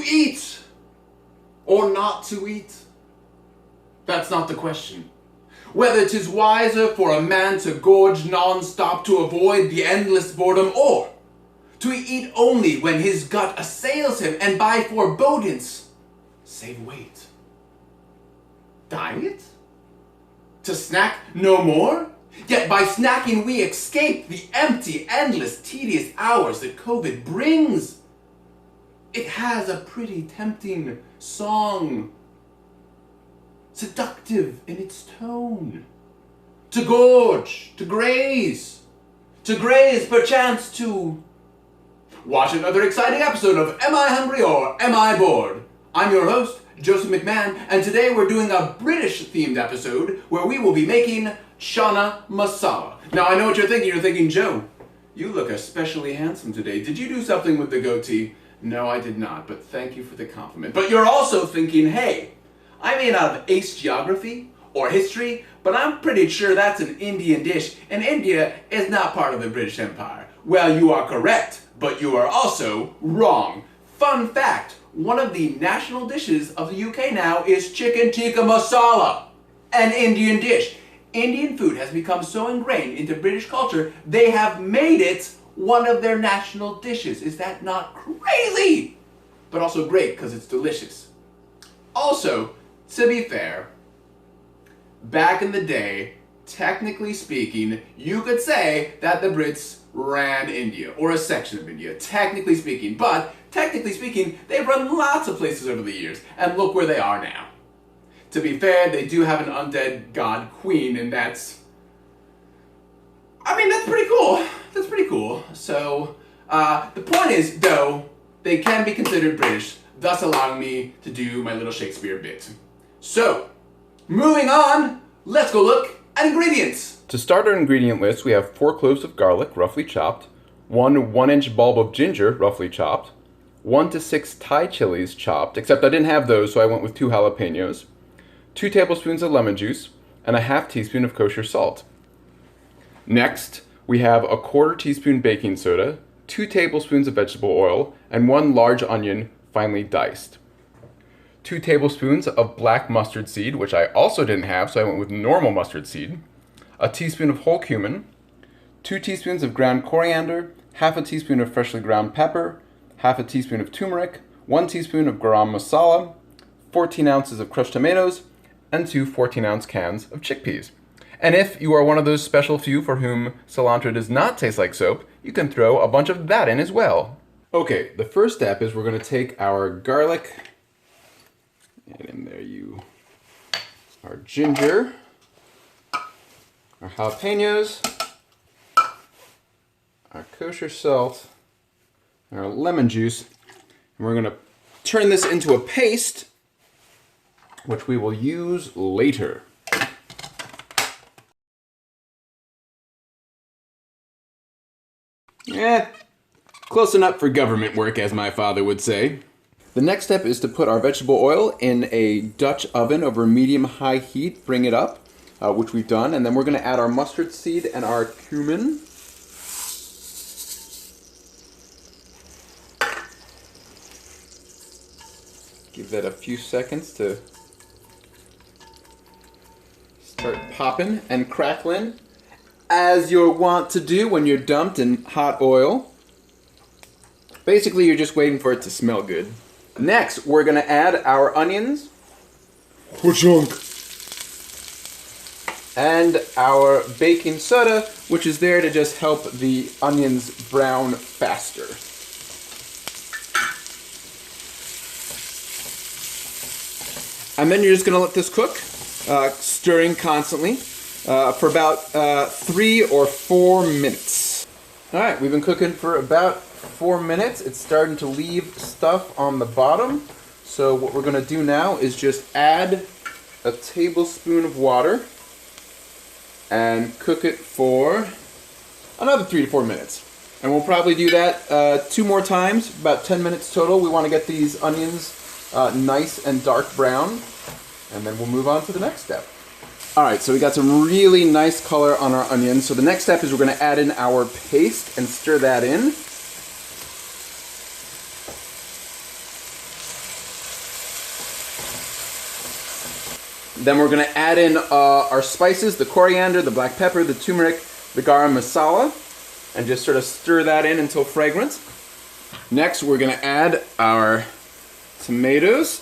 To eat or not to eat? That's not the question. Whether 'tis wiser for a man to gorge non-stop to avoid the endless boredom, or to eat only when his gut assails him and by forebodings save weight. Diet? To snack no more? Yet by snacking we escape the empty, endless, tedious hours that COVID brings. It has a pretty tempting song, seductive in its tone. To gorge, to graze perchance to watch another exciting episode of Am I Hungry or Am I Bored? I'm your host, Joseph McMahon, and today we're doing a British-themed episode where we will be making Channa Masala. Now I know what you're thinking. You're thinking, Joe, you look especially handsome today. Did you do something with the goatee? No, I did not, but thank you for the compliment. But you're also thinking, hey, I may not have aced geography or history, but I'm pretty sure that's an Indian dish, and India is not part of the British Empire. Well, you are correct, but you are also wrong. Fun fact, one of the national dishes of the UK now is chicken tikka masala, an Indian dish. Indian food has become so ingrained into British culture, they have made it one of their national dishes. Is that not crazy? But also great, because it's delicious. Also, to be fair, back in the day, technically speaking, you could say that the Brits ran India, or a section of India, technically speaking. But, technically speaking, they've run lots of places over the years, and look where they are now. To be fair, they do have an undead god queen, and that's pretty cool. That's pretty cool. So, the point is, though, they can be considered British, thus allowing me to do my little Shakespeare bit. So, moving on, let's go look at ingredients. To start our ingredient list, we have 4 cloves of garlic, roughly chopped, 1 1-inch bulb of ginger, roughly chopped, 1 to 6 Thai chilies chopped, except I didn't have those, so I went with 2 jalapenos, 2 tablespoons of lemon juice, and a half teaspoon of kosher salt. Next, we have a 1/4 teaspoon baking soda, 2 tablespoons of vegetable oil, and 1 large onion finely diced. 2 tablespoons of black mustard seed, which I also didn't have, so I went with normal mustard seed, a teaspoon of whole cumin, 2 teaspoons of ground coriander, half a teaspoon of freshly ground pepper, half a teaspoon of turmeric, 1 teaspoon of garam masala, 14 ounces of crushed tomatoes, and 2 14-ounce cans of chickpeas. And if you are one of those special few for whom cilantro does not taste like soap, you can throw a bunch of that in as well. Okay, the first step is we're going to take our garlic, and in there our ginger, our jalapenos, our kosher salt, and our lemon juice, and we're going to turn this into a paste, which we will use later. Close enough for government work, as my father would say. The next step is to put our vegetable oil in a Dutch oven over medium-high heat, bring it up, which we've done, and then we're going to add our mustard seed and our cumin. Give that a few seconds to start popping and crackling, as you're wont to do when you're dumped in hot oil. Basically, you're just waiting for it to smell good. Next, we're going to add our onions. And our baking soda, which is there to just help the onions brown faster. And then you're just going to let this cook, stirring constantly, for about 3 or 4 minutes. Alright, we've been cooking for about 4 minutes. It's starting to leave stuff on the bottom. So what we're going to do now is just add a tablespoon of water and cook it for another 3 to 4 minutes. And we'll probably do that 2 more times, about 10 minutes total. We want to get these onions nice and dark brown, and then we'll move on to the next step. Alright, so we got some really nice color on our onions. So the next step is we're going to add in our paste and stir that in. Then we're going to add in our spices, the coriander, the black pepper, the turmeric, the garam masala, and just sort of stir that in until fragrant. Next, we're going to add our tomatoes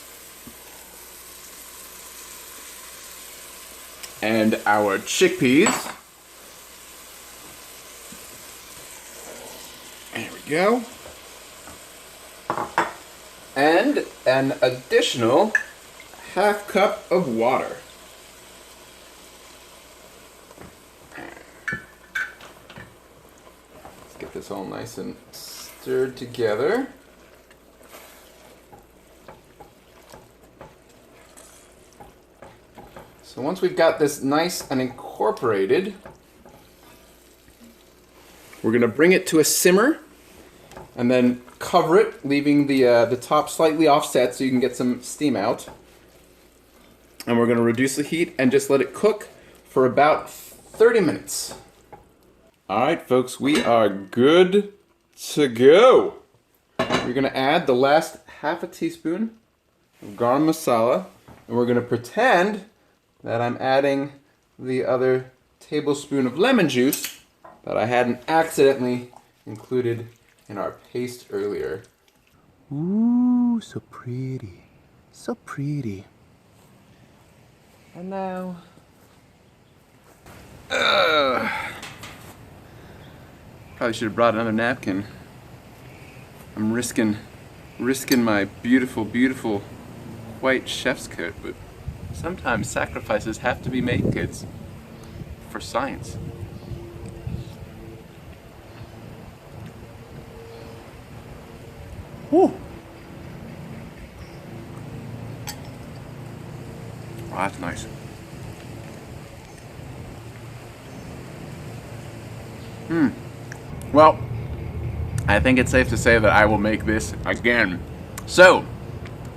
and our chickpeas. There we go. And an additional half cup of water. Let's get this all nice and stirred together. So once we've got this nice and incorporated, we're going to bring it to a simmer and then cover it, leaving the top slightly offset so you can get some steam out. And we're going to reduce the heat and just let it cook for about 30 minutes. All right, folks, we are good to go. We're going to add the last half a teaspoon of garam masala, and we're going to pretend that I'm adding the other tablespoon of lemon juice that I hadn't accidentally included in our paste earlier. Ooh, so pretty. So pretty. And now... Probably should have brought another napkin. I'm risking my beautiful, beautiful white chef's coat, but sometimes sacrifices have to be made, kids. For science. Whew. Oh, that's nice. Well, I think it's safe to say that I will make this again. So,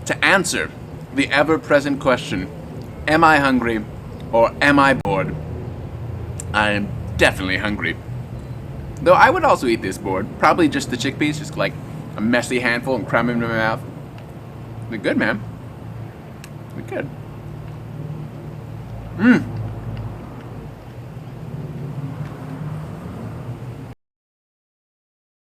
to answer the ever-present question, am I hungry or am I bored? I am definitely hungry. Though I would also eat this board. Probably just the chickpeas, just like a messy handful and cram them into my mouth. They're good, man. They're good.